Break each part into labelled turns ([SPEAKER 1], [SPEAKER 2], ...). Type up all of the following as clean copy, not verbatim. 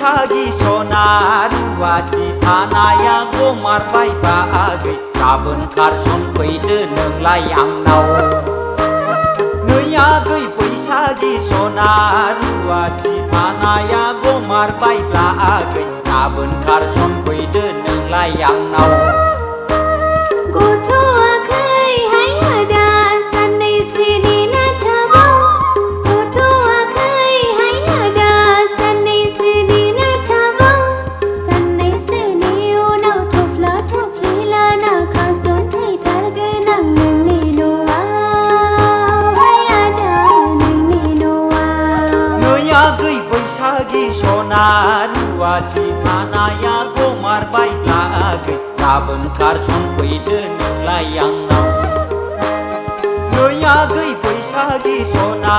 [SPEAKER 1] बैसागि सना रुवाथि थानाया गोमारबाय बागै गाबोन खारसनफैदो नोंलाय आंनाव नै आगै बैसागि सना रुवाथि थानाया गोमारबाय बागै गाबोन खारसनफैदो नोंलाय आंनाव सना रुवाथि थानाया गोमारबाय बागै गाबोन खारसनफैदो नोंलाय आंनाव नै आगै बैसागि सना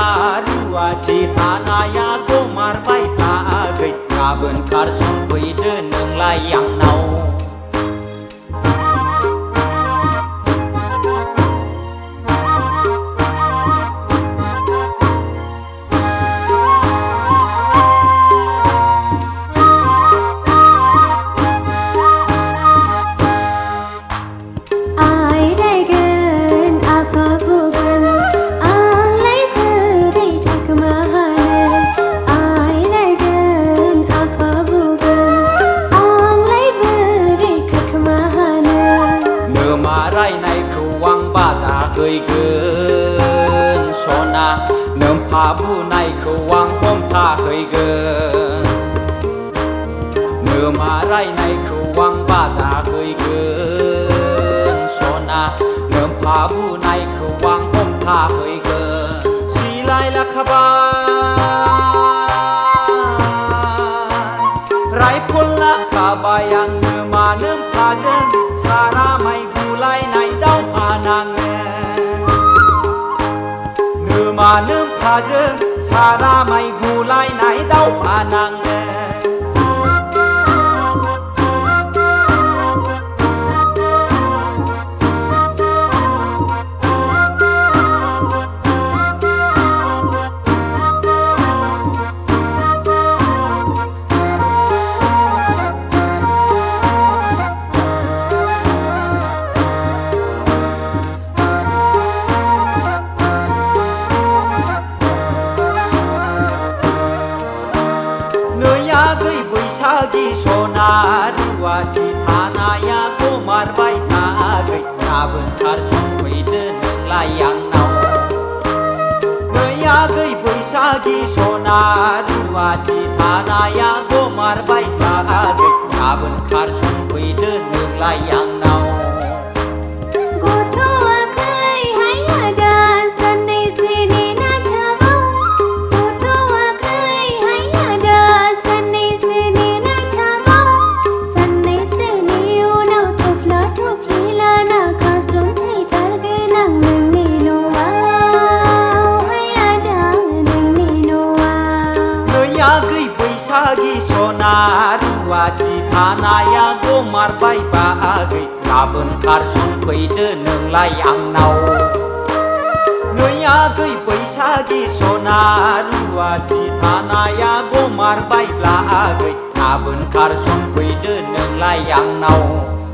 [SPEAKER 1] रुवाथि थानाया गोमारबाय बागै गाबोन खारसनफैदो नोंलाय आंनाव हैगोन सना नोम्फा बुनायखौ आं हमथाहैगोन नोमा रायनायखौ आं बादा हैगोन सना नोम्फा बुनायखौ आं हमथाहैगोन सिलाय लाखाबाय राइफल लाखाबाय आं नोमा नोम्फाजों सारा माइ गुलायनाय दावहा नाङो नोमा नोम्फाजों सारा माइ गुलायनाय दावहा नाङो बैसागि सना रुवाथि थानाया गोमारबाय बागै गाबोन खारसनफैदो नोंलाय आंनाव नै आगै बैसागि सना रुवाथि थानाया गोमारबाय बागै गाबोन खारसनफैदो नोंलाय आंनाव बैसागि सना रुवाथि थानाया गोमारबाय बागै गाबोन खारसनफैदो नोंलाय आंनाव नै आगै बैसागि सना रुवाथि थानाया गोमारबाय बागै गाबोन खारसनफैदो नोंलाय आंनाव